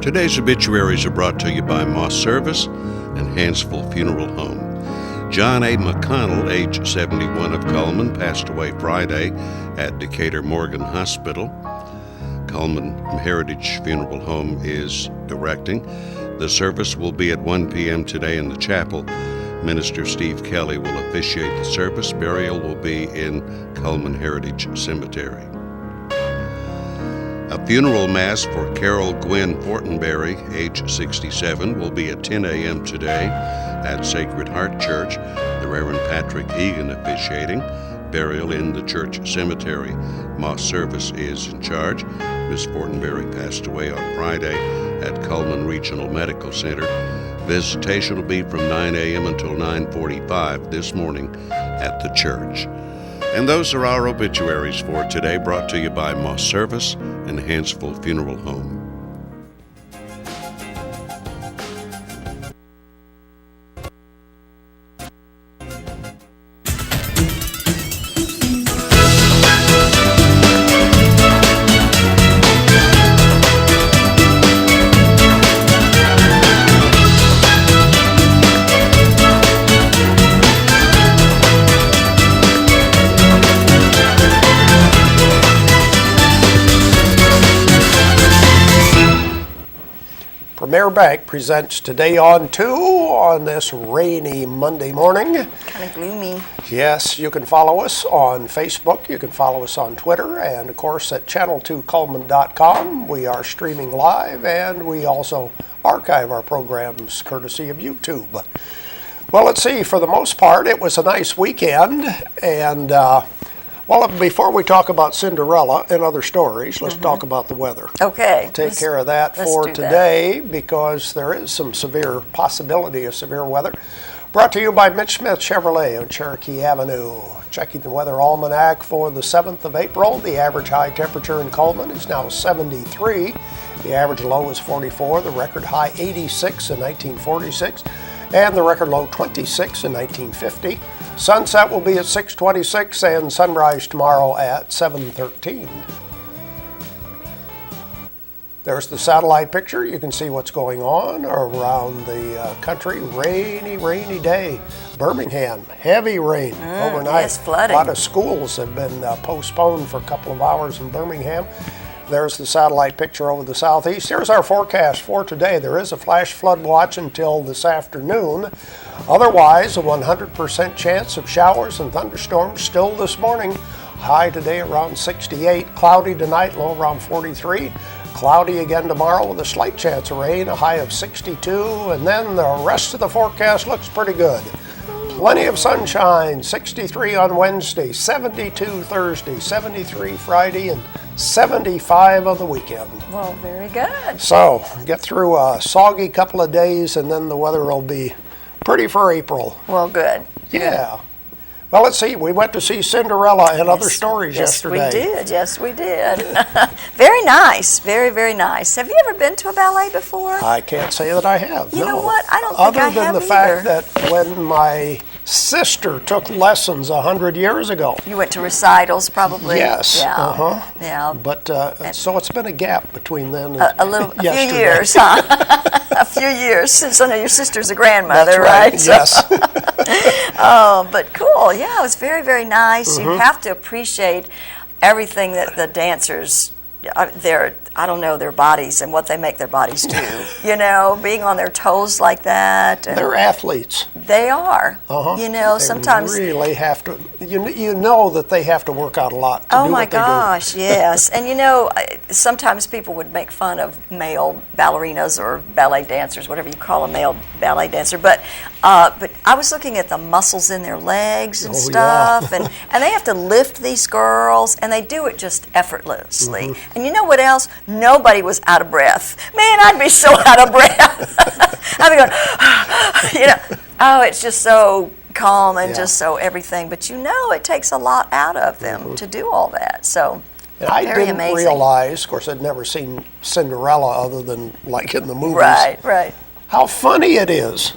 Today's obituaries are brought to you by Moss Service and Hansville Funeral Home. John A. McConnell, age 71 of Cullman, passed away Friday at Decatur Morgan Hospital. Cullman Heritage Funeral Home is directing. The service will be at 1 p.m. today in the chapel. Minister Steve Kelly will officiate the service. Burial will be in Cullman Heritage Cemetery. A funeral mass for Carol Gwen Fortenberry, age 67, will be at 10 a.m. today at Sacred Heart Church. The Reverend Patrick Egan officiating. Burial in the church cemetery. Moss Service is in charge. Miss Fortenberry passed away on Friday at Cullman Regional Medical Center. Visitation will be from 9 a.m. until 9:45 this morning at the church. And those are our obituaries for today, brought to you by Moss Service and Hansville Funeral Home. Premier Bank presents Today on 2 on this rainy Monday morning. Kind of gloomy. Yes, you can follow us on Facebook, you can follow us on Twitter, and of course at channel2cullman.com. We are streaming live, and we also archive our programs courtesy of YouTube. Well, let's see, for the most part, it was a nice weekend, and well, before we talk about Cinderella and other stories, let's talk about the weather. Okay. Take care of that for today because there is some possibility of severe weather. Brought to you by Mitch Smith Chevrolet on Cherokee Avenue. Checking the weather almanac for the 7th of April. The average high temperature in Cullman is now 73. The average low is 44. The record high 86 in 1946. And the record low 26 in 1950. Sunset will be at 6:26 and sunrise tomorrow at 7:13. There's the satellite picture. You can see what's going on around the country. Rainy day. Birmingham, heavy rain overnight. Yes, flooding. A lot of schools have been postponed for a couple of hours in Birmingham. There's the satellite picture over the southeast. Here's our forecast for today. There is a flash flood watch until this afternoon. Otherwise, a 100% chance of showers and thunderstorms still this morning. High today around 68. Cloudy tonight, low around 43. Cloudy again tomorrow with a slight chance of rain, a high of 62. And then the rest of the forecast looks pretty good. Plenty of sunshine, 63 on Wednesday, 72 Thursday, 73 Friday, and 75 on the weekend. Well, very good. So, get through a soggy couple of days, and then the weather will be pretty for April. Well, good. Yeah. Well, let's see. We went to see Cinderella and other stories yesterday. Yes, we did. Very nice. Very, very nice. Have you ever been to a ballet before? I can't say that I have. You know what? I don't think I have. Other than the fact that when my sister took lessons 100 years ago. You went to recitals, probably. Yes. Yeah. Yeah. But so it's been a gap between then and a few years, huh? A few years since I know your sister's a grandmother, right? Yes. Oh, but cool. Yeah, it was very, very nice. You have to appreciate everything that the dancers, their bodies and what they make their bodies do. You know, being on their toes like that. And they're athletes. They are. You know, they sometimes really have to. You know that they have to work out a lot to do what they do. Oh my gosh, yes. And you know, sometimes people would make fun of male ballerinas or ballet dancers, whatever you call a male ballet dancer. But I was looking at the muscles in their legs and stuff, and they have to lift these girls, and they do it just effortlessly. And you know what else? Nobody was out of breath. Man, I'd be so out of breath. I'd be going, you know, oh, it's just so calm and just so everything. But you know, it takes a lot out of them to do all that. So and I didn't realize, of course, I'd never seen Cinderella other than like in the movies. Right. How funny it is.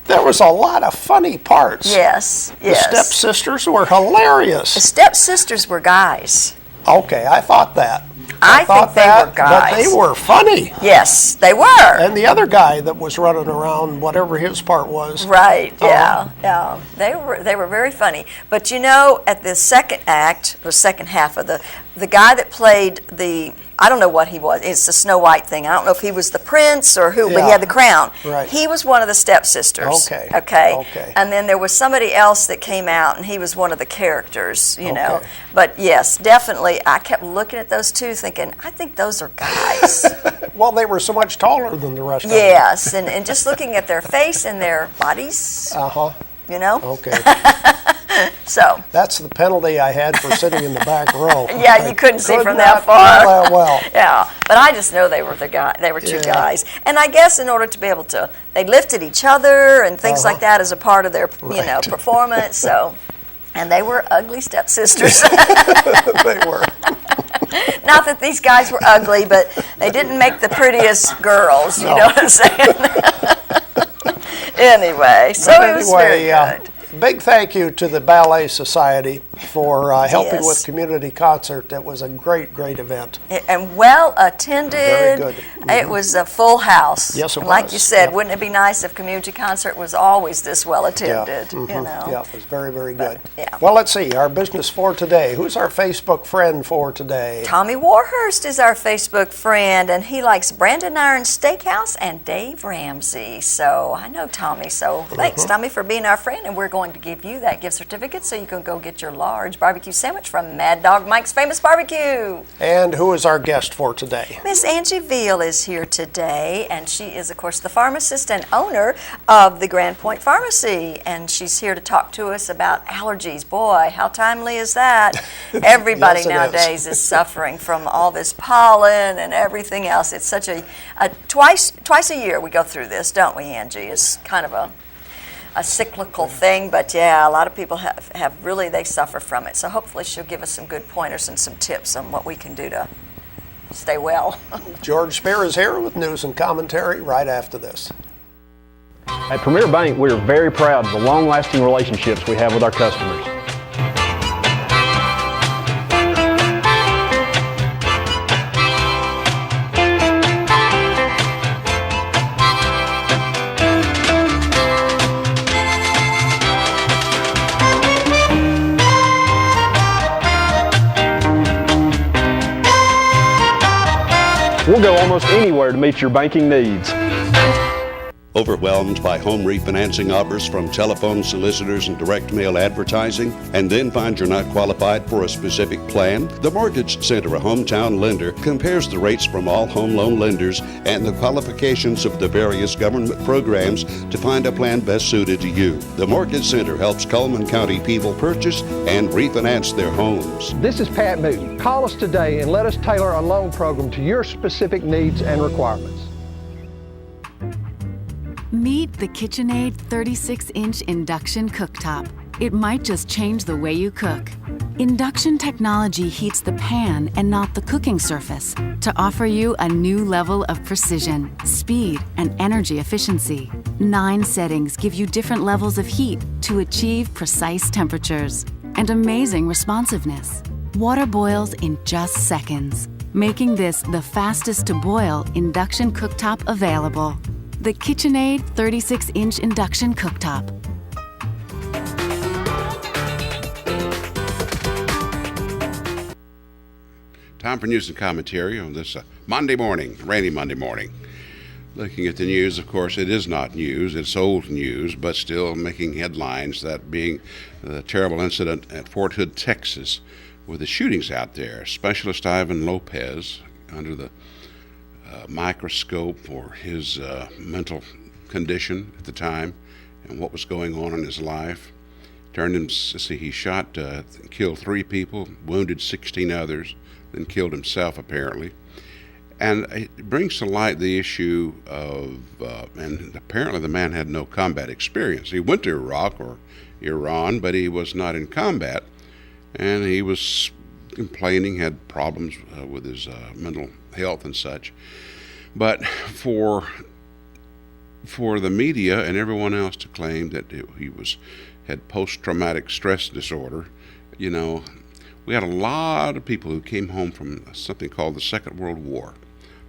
There was a lot of funny parts. Yes. The stepsisters were hilarious. The stepsisters were guys. Okay, I thought that. I thought think they that, were guys. but they were funny. Yes, they were. And the other guy that was running around, whatever his part was. Right, yeah. They were very funny. But you know, at the second act, or second half of the guy that played I don't know what he was. It's the Snow White thing. I don't know if he was the prince or who, but he had the crown. Right. He was one of the stepsisters. Okay. And then there was somebody else that came out, and he was one of the characters, you know. But yes, definitely, I kept looking at those two thinking, I think those are guys. Well, they were so much taller than the rest of them. Yes, and just looking at their face and their bodies, you know. Okay. So that's the penalty I had for sitting in the back row. Yeah, you couldn't see from that far. That well. Yeah, but I just know they were They were two guys, and I guess in order to be able to, they lifted each other and things like that as a part of their, you know, performance. So, and they were ugly stepsisters. They were. Not that these guys were ugly, but they didn't make the prettiest girls. You know what I'm saying? Anyway, so it was very good. Big thank you to the Ballet Society for helping with community concert. It was a great, great event. And well attended. Very good. It was a full house. Yes, it was. Like you said, wouldn't it be nice if community concert was always this well attended? You know? Yeah, it was very, very good. Yeah. Well, let's see. Our business for today. Who's our Facebook friend for today? Tommy Warhurst is our Facebook friend, and he likes Brandon Iron Steakhouse and Dave Ramsey. So I know Tommy. So thanks, Tommy, for being our friend, and we're going to give you that gift certificate so you can go get your large barbecue sandwich from Mad Dog Mike's Famous Barbecue. And who is our guest for today? Miss Angie Veal is here today, and she is, of course, the pharmacist and owner of the Grand Pointe Pharmacy, and she's here to talk to us about allergies. Boy, how timely is that? Everybody Yes, nowadays is suffering from all this pollen and everything else. It's such a twice a year we go through this, don't we, Angie? It's kind of a cyclical thing, but yeah, a lot of people have really, they suffer from it. So hopefully she'll give us some good pointers and some tips on what we can do to stay well. George Spear is here with news and commentary right after this. At Premier Bank, we are very proud of the long-lasting relationships we have with our customers. We'll go almost anywhere to meet your banking needs. Overwhelmed by home refinancing offers from telephone solicitors and direct mail advertising, and then find you're not qualified for a specific plan? The Mortgage Center, a hometown lender, compares the rates from all home loan lenders and the qualifications of the various government programs to find a plan best suited to you. The Mortgage Center helps Cullman County people purchase and refinance their homes. This is Pat Newton. Call us today and let us tailor a loan program to your specific needs and requirements. Meet the KitchenAid 36-inch induction cooktop. It might just change the way you cook. Induction technology heats the pan and not the cooking surface to offer you a new level of precision, speed, and energy efficiency. 9 settings give you different levels of heat to achieve precise temperatures and amazing responsiveness. Water boils in just seconds, making this the fastest to boil induction cooktop available. The KitchenAid 36-inch induction cooktop. Time for news and commentary on this Monday morning, rainy Monday morning. Looking at the news, of course, it is not news, it's old news, but still making headlines, that being the terrible incident at Fort Hood, Texas, with the shootings out there. Specialist Ivan Lopez, under the microscope for his mental condition at the time and what was going on in his life. He shot, killed 3 people, wounded 16 others, then killed himself apparently. And it brings to light the issue of, and apparently the man had no combat experience. He went to Iraq or Iran, but he was not in combat. And he was complaining, had problems with his mental health and such. But for the media and everyone else to claim that he had post-traumatic stress disorder, you know, We had a lot of people who came home from something called the Second World War,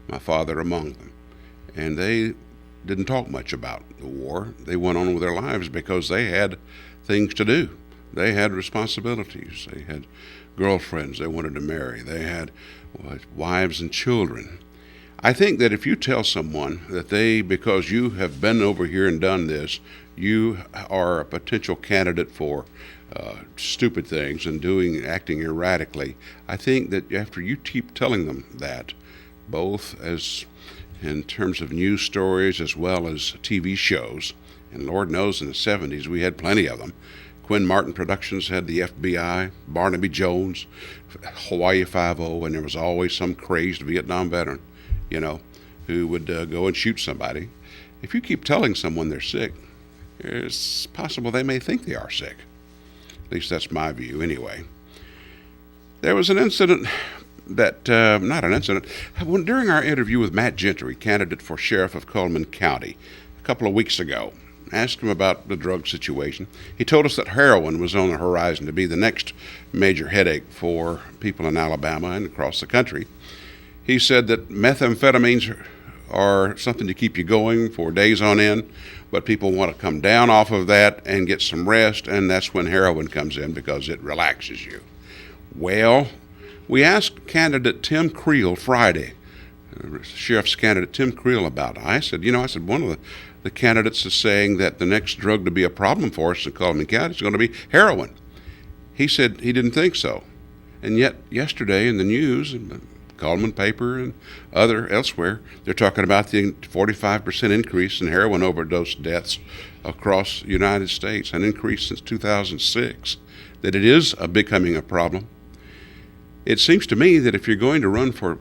my father among them. And they didn't talk much about the war. They went on with their lives because they had things to do. They had responsibilities. They had girlfriends they wanted to marry. They had wives and children. I think that if you tell someone that because you have been over here and done this, you are a potential candidate for stupid things and acting erratically, I think that after you keep telling them that, both as in terms of news stories as well as TV shows, and Lord knows in the 70s we had plenty of them. Quinn Martin Productions had the FBI, Barnaby Jones, Hawaii Five-0, and there was always some crazed Vietnam veteran, who would go and shoot somebody. If you keep telling someone they're sick, it's possible they may think they are sick. At least that's my view anyway. There was an incident during our interview with Matt Gentry, candidate for sheriff of Cullman County, a couple of weeks ago. Asked him about the drug situation. He told us that heroin was on the horizon to be the next major headache for people in Alabama and across the country. He said that methamphetamines are something to keep you going for days on end, but people want to come down off of that and get some rest, and that's when heroin comes in because it relaxes you. Well, we asked candidate Tim Creel Friday, sheriff's candidate Tim Creel, about it. I said, one of the candidates is saying that the next drug to be a problem for us in Cullman County is going to be heroin. He said he didn't think so. And yet yesterday in the news, in the Cullman paper and elsewhere, they're talking about the 45% increase in heroin overdose deaths across the United States, an increase since 2006, that it is becoming a problem. It seems to me that if you're going to run for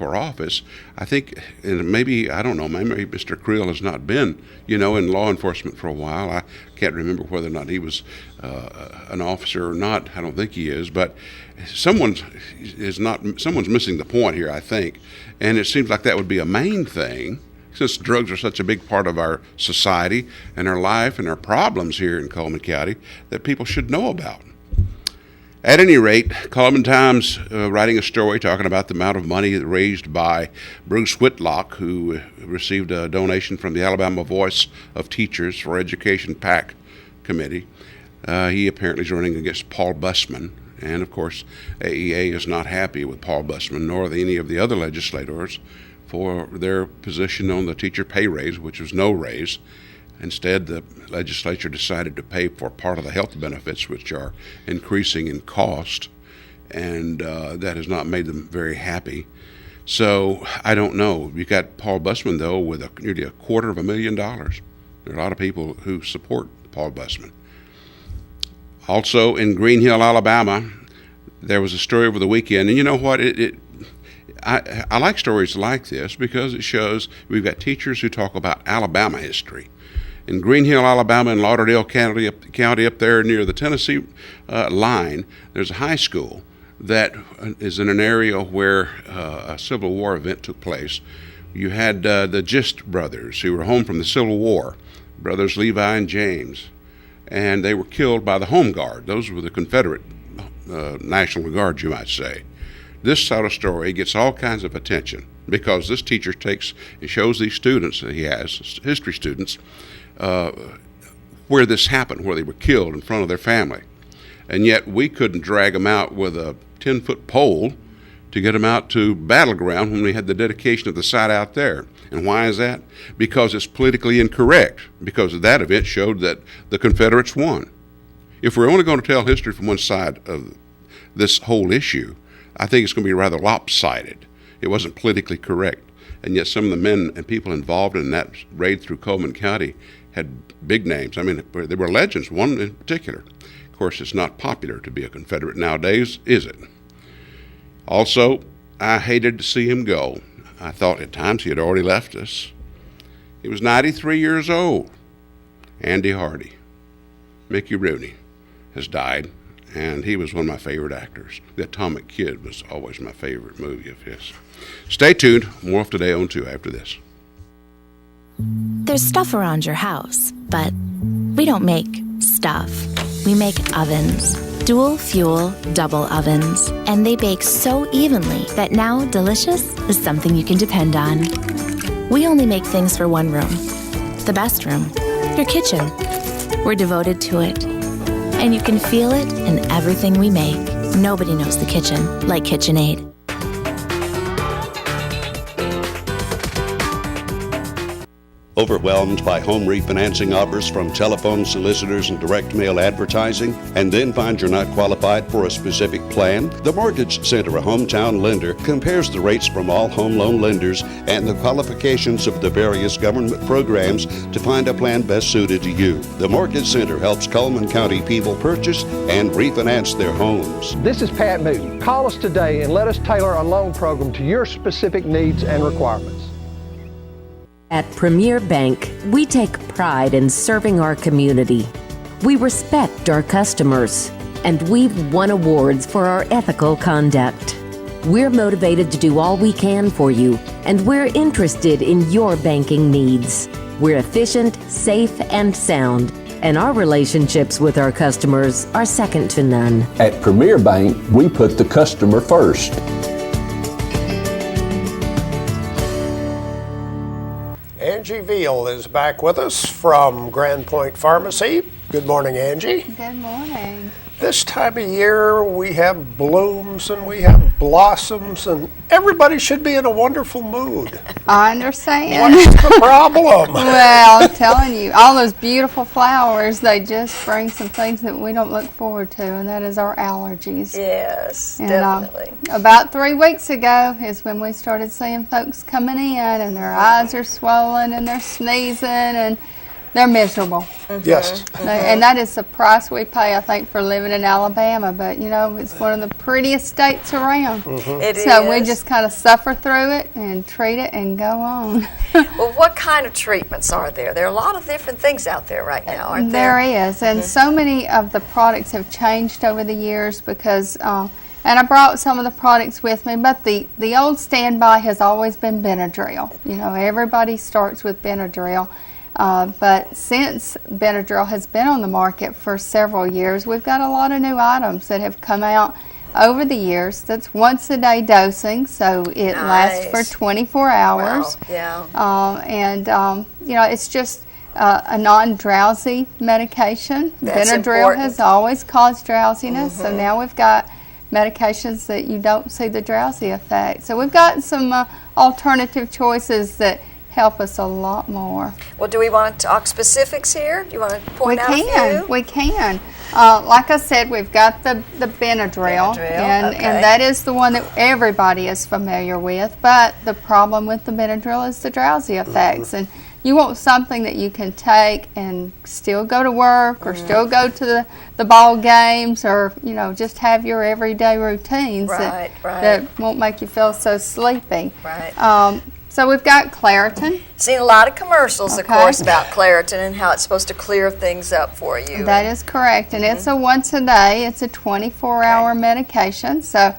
office, I think, and maybe Mr. Creel has not been, in law enforcement for a while. I can't remember whether or not he was an officer or not. I don't think he is, but someone's missing the point here, I think. And it seems like that would be a main thing, since drugs are such a big part of our society and our life and our problems here in Cullman County, that people should know about. At any rate, Cullman Times writing a story talking about the amount of money raised by Bruce Whitlock, who received a donation from the Alabama Voice of Teachers for Education PAC committee. He apparently is running against Paul Bussman, and of course AEA is not happy with Paul Bussman nor any of the other legislators for their position on the teacher pay raise, which was no raise. Instead, the legislature decided to pay for part of the health benefits, which are increasing in cost, and that has not made them very happy. So I don't know. You got Paul Bussman, though, with nearly $250,000. There are a lot of people who support Paul Bussman. Also in Green Hill, Alabama, there was a story over the weekend, and you know what? I like stories like this because it shows we've got teachers who talk about Alabama history. In Green Hill, Alabama, in Lauderdale County up there near the Tennessee line, there's a high school that is in an area where a Civil War event took place. You had the Gist brothers, who were home from the Civil War, brothers Levi and James, and they were killed by the Home Guard. Those were the Confederate National Guard, you might say. This sort of story gets all kinds of attention because this teacher takes and shows these students that he has, history students, where this happened, where they were killed in front of their family. And yet we couldn't drag them out with a 10-foot pole to get them out to Battleground when we had the dedication of the site out there. And why is that? Because it's politically incorrect, because that event showed that the Confederates won. If we're only going to tell history from one side of this whole issue, I think it's going to be rather lopsided. It wasn't politically correct. And yet some of the men and people involved in that raid through Cullman County had big names. I mean, they were legends, one in particular. Of course, it's not popular to be a Confederate nowadays, is it? Also, I hated to see him go. I thought at times he had already left us. He was 93 years old. Andy Hardy. Mickey Rooney has died, and he was one of my favorite actors. The Atomic Kid was always my favorite movie of his. Stay tuned. More of Today on 2 after this. There's stuff around your house, but we don't make stuff. We make ovens, dual fuel, double ovens, and they bake so evenly that now delicious is something you can depend on. We only make things for one room, the best room, your kitchen. We're devoted to it, and you can feel it in everything we make. Nobody knows the kitchen like KitchenAid. Overwhelmed by home refinancing offers from telephone solicitors and direct mail advertising, and then find you're not qualified for a specific plan? The Mortgage Center, a hometown lender, compares the rates from all home loan lenders and the qualifications of the various government programs to find a plan best suited to you. The Mortgage Center helps Cullman County people purchase and refinance their homes. This is Pat Newton. Call us today and let us tailor a loan program to your specific needs and requirements. At Premier Bank, we take pride in serving our community. We respect our customers, and we've won awards for our ethical conduct. We're motivated to do all we can for you, and we're interested in your banking needs. We're efficient, safe, and sound, and our relationships with our customers are second to none. At Premier Bank, we put the customer first. Angie Veal is back with us from Grand Pointe Pharmacy. Good morning, Angie. Good morning. This time of year we have blooms and we have blossoms and everybody should be in a wonderful mood. I understand. What's the problem? Well, I'm telling you, all those beautiful flowers, they just bring some things that we don't look forward to, and that is our allergies. Yes, And, definitely. About 3 weeks ago is when we started seeing folks coming in and their eyes are swollen and they're sneezing and they're miserable. Yes. And that is the price we pay, I think, for living in Alabama. But, you know, it's one of the prettiest states around. It So we is. just kind of suffer through it and treat it and go on. Well, what kind of treatments are there? There are a lot of different things out there right now, aren't there? There is, and so many of the products have changed over the years because, and I brought some of the products with me, but the old standby has always been Benadryl. You know, everybody starts with Benadryl. But since Benadryl has been on the market for several years, we've got a lot of new items that have come out over the years. That's once a day dosing, so it lasts for 24 hours. Wow. Yeah. You know, it's just a non-drowsy medication. That's Benadryl important. has always caused drowsiness, so now we've got medications that you don't see the drowsy effect. So we've got some alternative choices that help us a lot more. Well, do we want to talk specifics here? Do you want to point out a few? We can. Like I said, we've got the Benadryl, and that is the one that everybody is familiar with, but the problem with the Benadryl is the drowsy effects. And you want something that you can take and still go to work or still go to the ball games or, you know, just have your everyday routines that won't make you feel so sleepy. Right. So we've got Claritin. Seen a lot of commercials, of course, about Claritin and how it's supposed to clear things up for you. That is correct, and it's a once a day. It's a 24-hour medication, so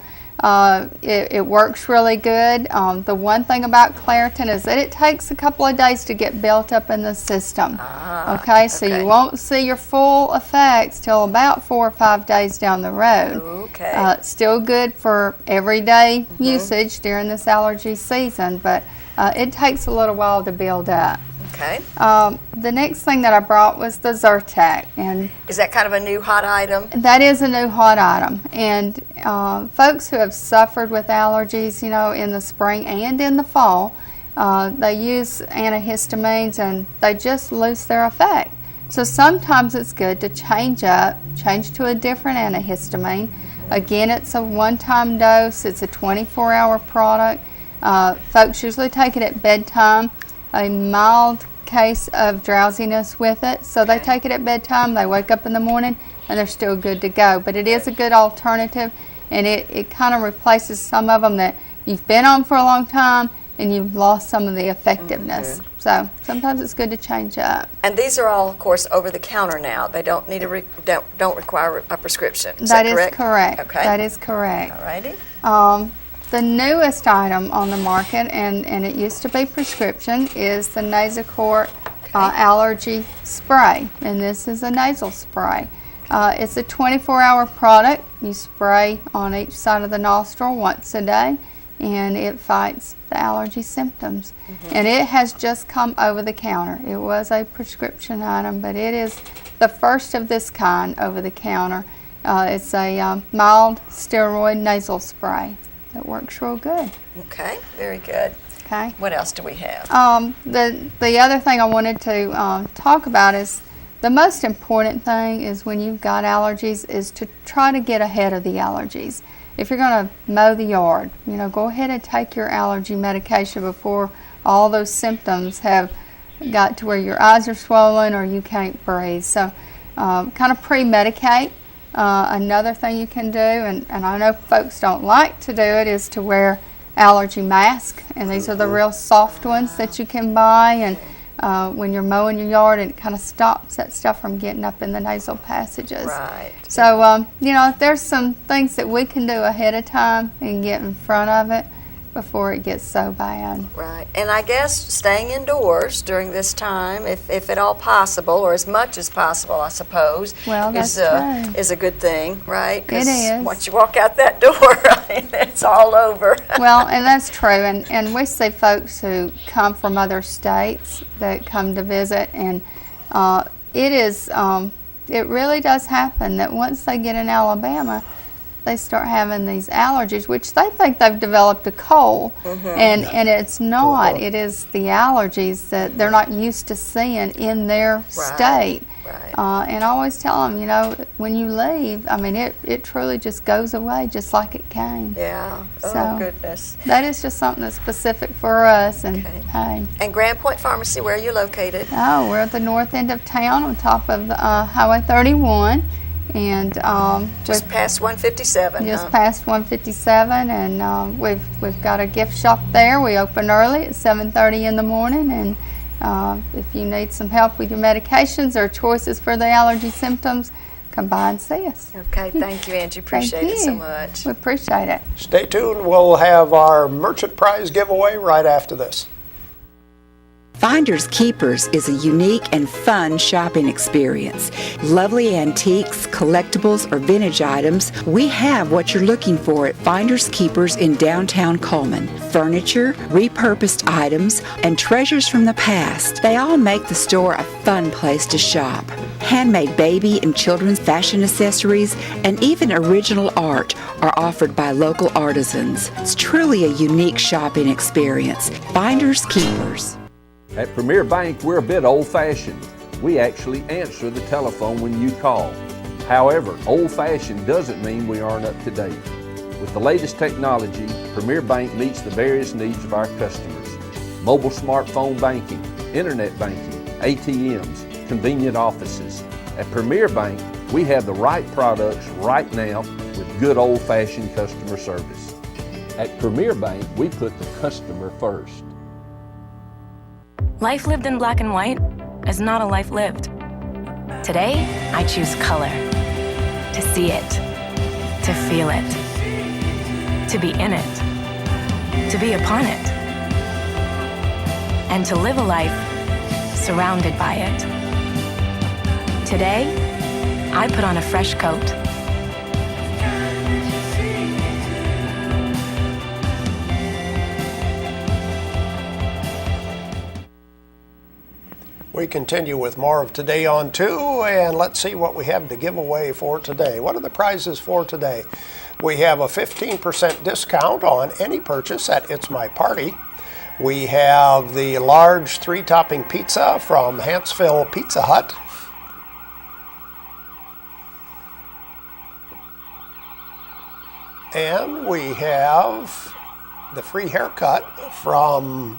it works really good. The one thing about Claritin is that it takes a couple of days to get built up in the system. So you won't see your full effects till about 4 or 5 days down the road. Still good for everyday usage during this allergy season, but it takes a little while to build up. Okay. The next thing that I brought was the Zyrtec, and is that kind of a new hot item? that is a new hot item. And folks who have suffered with allergies, you know, in the spring and in the fall, they use antihistamines and they just lose their effect. So sometimes it's good to change to a different antihistamine. Again, it's a one-time dose. It's a 24-hour product. Folks usually take it at bedtime. A mild case of drowsiness with it, so they take it at bedtime, they wake up in the morning and they're still good to go. But it is a good alternative, and it kind of replaces some of them that you've been on for a long time and you've lost some of the effectiveness. So sometimes it's good to change up. And these are all, of course, over the counter now. They don't need don't require a prescription. Is That that is correct? correct. Okay. That is correct. All righty. The newest item on the market, and it used to be prescription, is the Nasacort allergy spray, and this is a nasal spray. It's a 24-hour product. You spray on each side of the nostril once a day, and it fights the allergy symptoms. And it has just come over the counter. It was a prescription item, but it is the first of this kind over the counter. It's a mild steroid nasal spray that works real good. Okay, very good. Okay. What else do we have? The other thing I wanted to talk about is the most important thing is when you've got allergies is to try to get ahead of the allergies. If you're going to mow the yard, go ahead and take your allergy medication before all those symptoms have got to where your eyes are swollen or you can't breathe. So kind of pre-medicate. Another thing you can do, and I know folks don't like to do it, is to wear allergy mask, and these are the real soft ones that you can buy, and when you're mowing your yard, and it kind of stops that stuff from getting up in the nasal passages. Right. So there's some things that we can do ahead of time and get in front of it before it gets so bad. Right, and I guess staying indoors during this time, if at all possible, or as much as possible, I suppose, well, is a good thing, right? It is. Once you walk out that door, it's all over. Well, and that's true, and we see folks who come from other states that come to visit, and it really does happen that once they get in Alabama, they start having these allergies, which they think they've developed a cold, and it's not. It is the allergies that they're not used to seeing in their state. Right. And I always tell them, when you leave, it truly just goes away just like it came. Yeah. So oh, goodness. That is just something that's specific for us. And hey. And Grand Pointe Pharmacy, where are you located? Oh, we're at the north end of town on top of Highway 31. And just past 157. Just past 157, and we've got a gift shop there. We open early at 7:30 in the morning, and if you need some help with your medications or choices for the allergy symptoms, come by and see us. Okay, thank you, Angie. Appreciate it so much. We appreciate it. Stay tuned. We'll have our merchant prize giveaway right after this. Finders Keepers is a unique and fun shopping experience. Lovely antiques, collectibles, or vintage items, we have what you're looking for at Finders Keepers in downtown Coleman. Furniture, repurposed items, and treasures from the past. They all make the store a fun place to shop. Handmade baby and children's fashion accessories and even original art are offered by local artisans. It's truly a unique shopping experience. Finders Keepers. At Premier Bank, we're a bit old-fashioned. We actually answer the telephone when you call. However, old-fashioned doesn't mean we aren't up to date. With the latest technology, Premier Bank meets the various needs of our customers. Mobile smartphone banking, internet banking, ATMs, convenient offices. At Premier Bank, we have the right products right now with good old-fashioned customer service. At Premier Bank, we put the customer first. Life lived in black and white is not a life lived. Today, I choose color. To see it. To feel it. To be in it. To be upon it. And to live a life surrounded by it. Today, I put on a fresh coat. We continue with more of Today on 2, and let's see what we have to give away for today. What are the prizes for today? We have a 15% discount on any purchase at It's My Party. We have the large 3-topping pizza from Hanceville Pizza Hut. And we have the free haircut from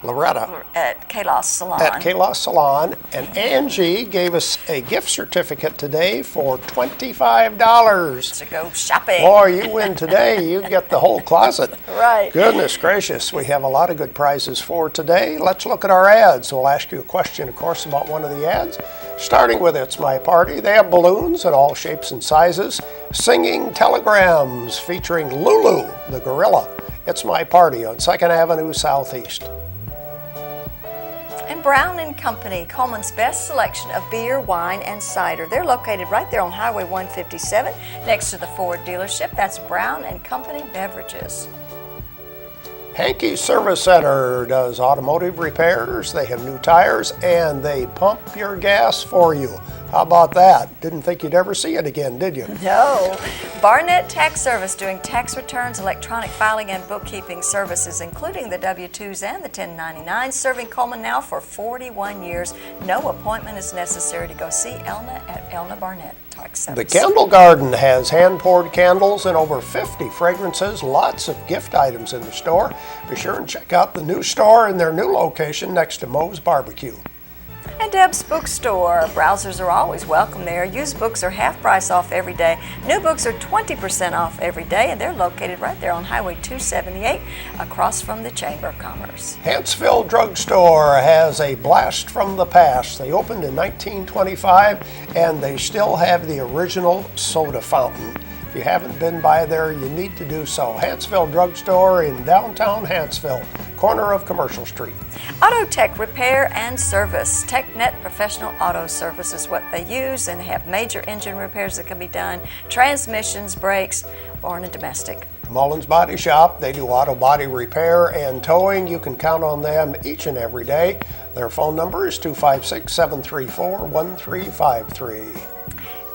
Loretta at Kalos Salon. At Kalos Salon, and Angie gave us a gift certificate today for $25 to go shopping. Boy, you win today. You get the whole closet. Right. Goodness gracious, we have a lot of good prizes for today. Let's look at our ads. We'll ask you a question, of course, about one of the ads. Starting with It's My Party, they have balloons in all shapes and sizes, singing telegrams featuring Lulu, the gorilla. It's My Party on 2nd Avenue Southeast. And Brown and Company, Coleman's best selection of beer, wine, and cider. They're located right there on Highway 157 next to the Ford dealership. That's Brown and Company Beverages. Hankey's Service Center does automotive repairs. They have new tires and they pump your gas for you. How about that? Didn't think you'd ever see it again, did you? No. Barnett Tax Service doing tax returns, electronic filing, and bookkeeping services, including the W-2s and the 1099s, serving Coleman now for 41 years. No appointment is necessary to go see Elna at Elna Barnett Tax Service. The Candle Garden has hand-poured candles and over 50 fragrances, lots of gift items in the store. Be sure and check out the new store in their new location next to Moe's Barbecue. And Deb's Bookstore. Browsers are always welcome there. Used books are half price off every day. New books are 20% off every day, and they're located right there on Highway 278 across from the Chamber of Commerce. Huntsville Drugstore has a blast from the past. They opened in 1925, and they still have the original soda fountain. If you haven't been by there, you need to do so. Huntsville Drugstore in downtown Huntsville, corner of Commercial Street. Auto Tech Repair and Service. TechNet Professional Auto Service is what they use, and they have major engine repairs that can be done, transmissions, brakes, foreign and domestic. Mullins Body Shop, they do auto body repair and towing. You can count on them each and every day. Their phone number is 256-734-1353.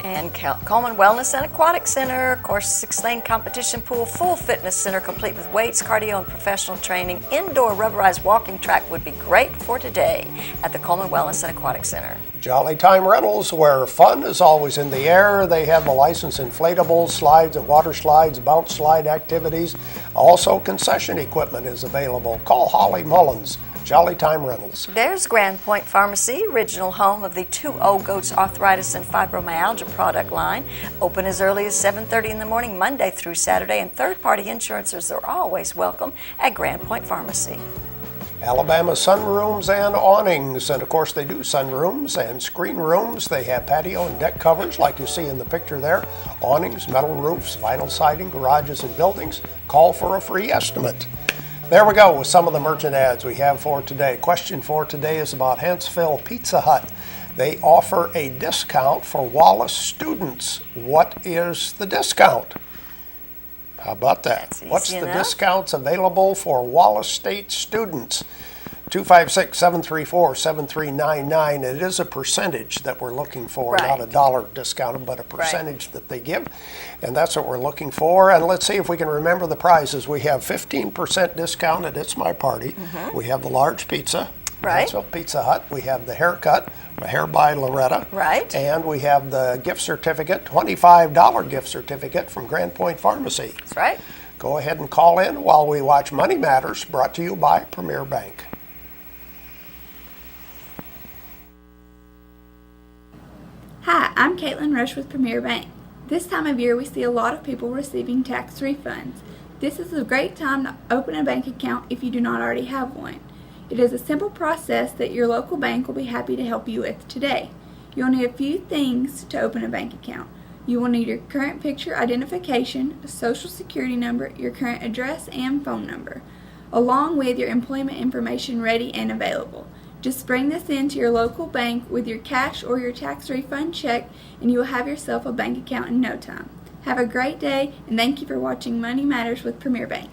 And Coleman Wellness and Aquatic Center, of course, 6-lane competition pool, full fitness center complete with weights, cardio, and professional training. Indoor rubberized walking track would be great for today at the Coleman Wellness and Aquatic Center. Jolly Time Rentals, where fun is always in the air. They have the licensed inflatables, slides and water slides, bounce slide activities. Also, concession equipment is available. Call Holly Mullins. Jolly Time Rentals. There's Grand Pointe Pharmacy, original home of the 2-0 Goats Arthritis and Fibromyalgia product line. Open as early as 7:30 in the morning, Monday through Saturday, and third-party insurances are always welcome at Grand Pointe Pharmacy. Alabama sunrooms and awnings, and of course they do sunrooms and screen rooms. They have patio and deck covers like you see in the picture there. Awnings, metal roofs, vinyl siding, garages and buildings. Call for a free estimate. There we go with some of the merchant ads we have for today. Question for today is about Huntsville Pizza Hut. They offer a discount for Wallace students. What is the discount? How about that? What's the discounts available for Wallace State students? 256-734-7399. It is a percentage that we're looking for, not a dollar discount, but a percentage that they give. And that's what we're looking for. And let's see if we can remember the prizes. We have 15% discount at It's My Party. We have the large pizza. Huntsville Pizza Hut. We have the haircut, the Hair by Loretta. And we have the gift certificate, $25 gift certificate from Grand Pointe Pharmacy. That's right. Go ahead and call in while we watch Money Matters, brought to you by Premier Bank. Hi, I'm Caitlin Rush with Premier Bank. This time of year we see a lot of people receiving tax refunds. This is a great time to open a bank account if you do not already have one. It is a simple process that your local bank will be happy to help you with today. You'll need a few things to open a bank account. You will need your current picture identification, a social security number, your current address and phone number, along with your employment information ready and available. Just bring this into your local bank with your cash or your tax refund check, and you will have yourself a bank account in no time. Have a great day, and thank you for watching Money Matters with Premier Bank.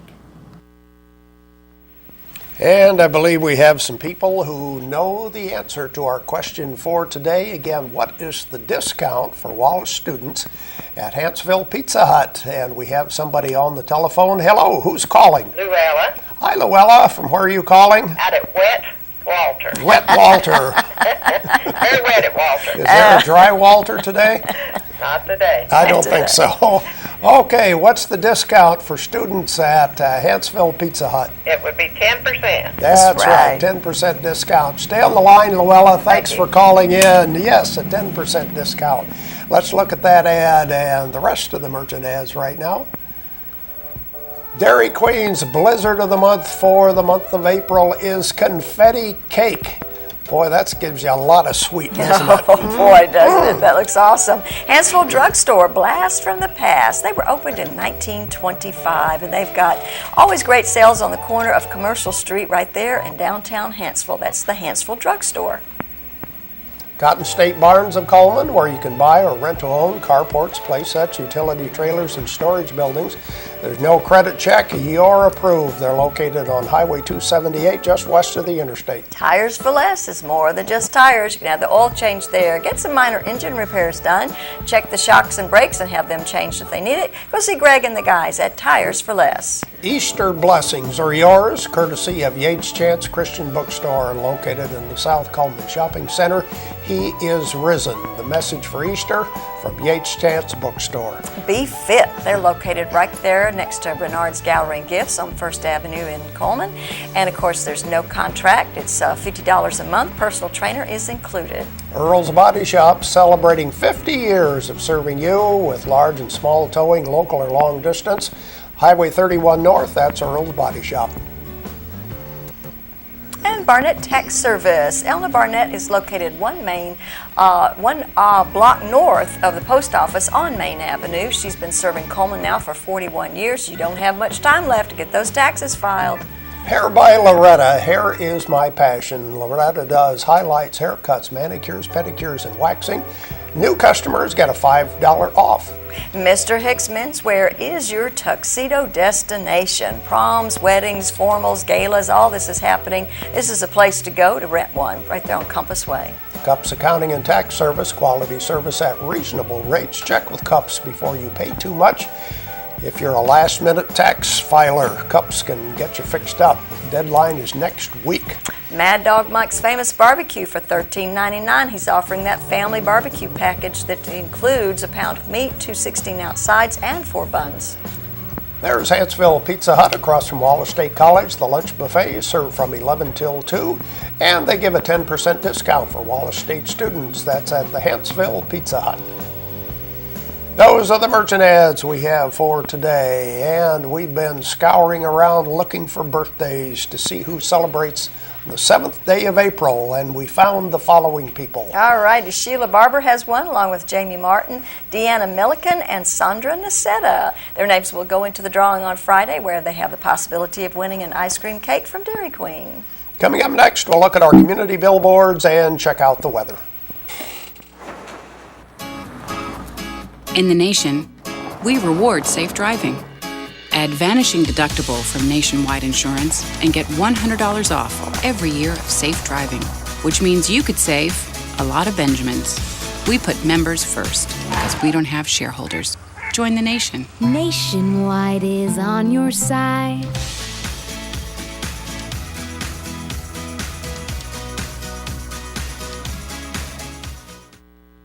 And I believe we have some people who know the answer to our question for today. Again, what is the discount for Wallace students at Huntsville Pizza Hut? And we have somebody on the telephone. Hello, who's calling? Luella. Hi, Luella. From where are you calling? Out at Wet Walter. Wet Walter. Very wet at Walter. Is there a dry Walter today? Not today. I don't think so. Okay, what's the discount for students at Huntsville Pizza Hut? It would be 10%. That's right, 10% discount. Stay on the line, Luella. Thanks for calling in. Yes, a 10% discount. Let's look at that ad and the rest of the merchant ads right now. Dairy Queen's Blizzard of the Month for the month of April is confetti cake. Boy, that gives you a lot of sweetness, doesn't it? Oh, boy, doesn't it? That looks awesome. Hansville Drugstore, blast from the past. They were opened in 1925, and they've got always great sales on the corner of Commercial Street right there in downtown Hansville. That's the Hansville Drugstore. Cotton State Barns of Coleman, where you can buy or rent to own carports, playsets, utility trailers, and storage buildings. There's no credit check. You're approved. They're located on Highway 278, just west of the interstate. Tires for Less is more than just tires. You can have the oil change there. Get some minor engine repairs done. Check the shocks and brakes and have them changed if they need it. Go see Greg and the guys at Tires for Less. Easter blessings are yours, courtesy of Yates Chance Christian Bookstore, located in the South Coleman Shopping Center. He is risen. The message for Easter from Yates Chance Bookstore. Be Fit. They're located right there next to Bernard's Gallery and Gifts on 1st Avenue in Coleman. And of course, there's no contract. It's $50 a month. Personal trainer is included. Earl's Body Shop, celebrating 50 years of serving you with large and small towing, local or long distance. Highway 31 North, that's Earl's Body Shop. And Barnett Tax Service. Elna Barnett is located one block north of the post office on Main Avenue. She's been serving Coleman now for 41 years. You don't have much time left to get those taxes filed. Hair by Loretta. Hair is my passion. Loretta does highlights, haircuts, manicures, pedicures, and waxing. New customers get a $5 off. Mr. Hicks Menswear is your tuxedo destination. Proms, weddings, formals, galas, all this is happening. This is a place to go to rent one right there on Compass Way. Cups Accounting and Tax Service, quality service at reasonable rates. Check with Cups before you pay too much. If you're a last-minute tax filer, Cups can get you fixed up. Deadline is next week. Mad Dog Mike's Famous Barbecue for $13.99. He's offering that family barbecue package that includes a pound of meat, 2 16-ounce sides, and 4 buns. There's Hanceville Pizza Hut across from Wallace State College. The lunch buffet is served from 11 till 2, and they give a 10% discount for Wallace State students. That's at the Hanceville Pizza Hut. Those are the merchant ads we have for today, and we've been scouring around looking for birthdays to see who celebrates the 7th day of April, and we found the following people. All right, Sheila Barber has one, along with Jamie Martin, Deanna Milliken, and Sandra Nacetta. Their names will go into the drawing on Friday, where they have the possibility of winning an ice cream cake from Dairy Queen. Coming up next, we'll look at our community billboards and check out the weather. In the nation, we reward safe driving. Add Vanishing Deductible from Nationwide Insurance and get $100 off every year of safe driving, which means you could save a lot of Benjamins. We put members first because we don't have shareholders. Join the nation. Nationwide is on your side.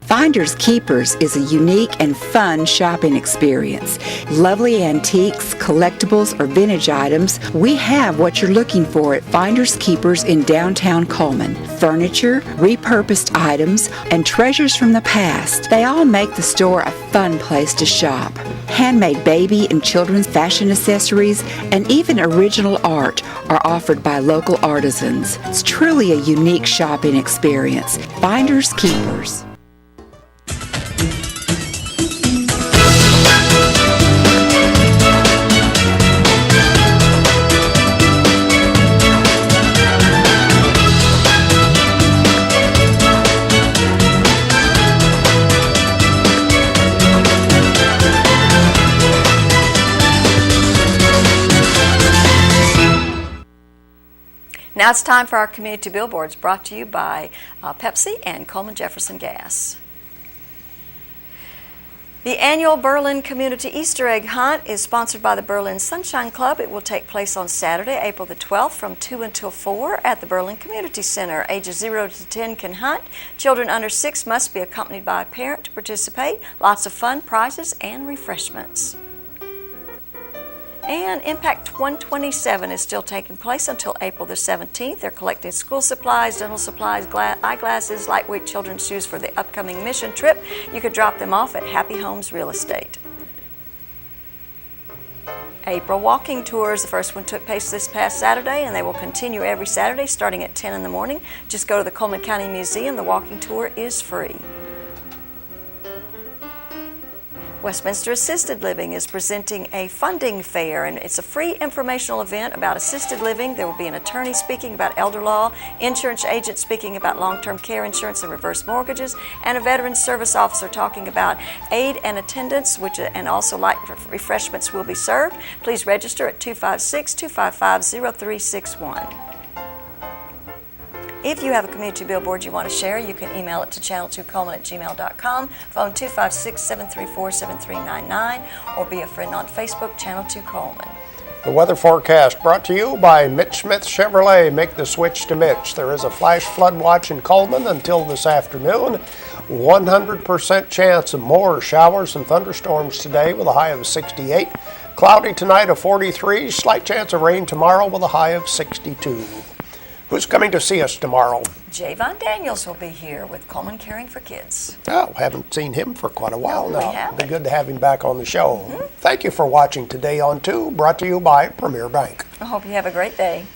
Finders Keepers is a unique and fun shopping experience. Lovely antiques, collectibles, or vintage items, we have what you're looking for at Finders Keepers in downtown Coleman. Furniture, repurposed items, and treasures from the past. They all make the store a fun place to shop. Handmade baby and children's fashion accessories and even original art are offered by local artisans. It's truly a unique shopping experience. Finders Keepers. Now it's time for our community billboards, brought to you by Pepsi and Coleman Jefferson Gas. The annual Berlin Community Easter Egg Hunt is sponsored by the Berlin Sunshine Club. It will take place on Saturday, April the 12th from 2 until 4 at the Berlin Community Center. Ages 0 to 10 can hunt. Children under 6 must be accompanied by a parent to participate. Lots of fun, prizes, and refreshments. And Impact 127 is still taking place until April the 17th. They're collecting school supplies, dental supplies, eyeglasses, lightweight children's shoes for the upcoming mission trip. You could drop them off at Happy Homes Real Estate. April walking tours. The first one took place this past Saturday, and they will continue every Saturday starting at 10 in the morning. Just go to the Coleman County Museum. The walking tour is free. Westminster Assisted Living is presenting a funding fair, and it's a free informational event about assisted living. There will be an attorney speaking about elder law, insurance agent speaking about long-term care insurance and reverse mortgages, and a veteran service officer talking about aid and attendance, and also light refreshments will be served. Please register at 256-255-0361. If you have a community billboard you want to share, you can email it to channel2coleman@gmail.com, phone 256-734-7399, or be a friend on Facebook, Channel 2 Coleman. The weather forecast brought to you by Mitch Smith Chevrolet. Make the switch to Mitch. There is a flash flood watch in Coleman until this afternoon. 100% chance of more showers and thunderstorms today with a high of 68. Cloudy tonight of 43. Slight chance of rain tomorrow with a high of 62. Who's coming to see us tomorrow? Javon Daniels will be here with Coleman Caring for Kids. Oh, haven't seen him for quite a while No, we now. haven't. Be good to have him back on the show. Thank you for watching Today on 2, brought to you by Premier Bank. I hope you have a great day.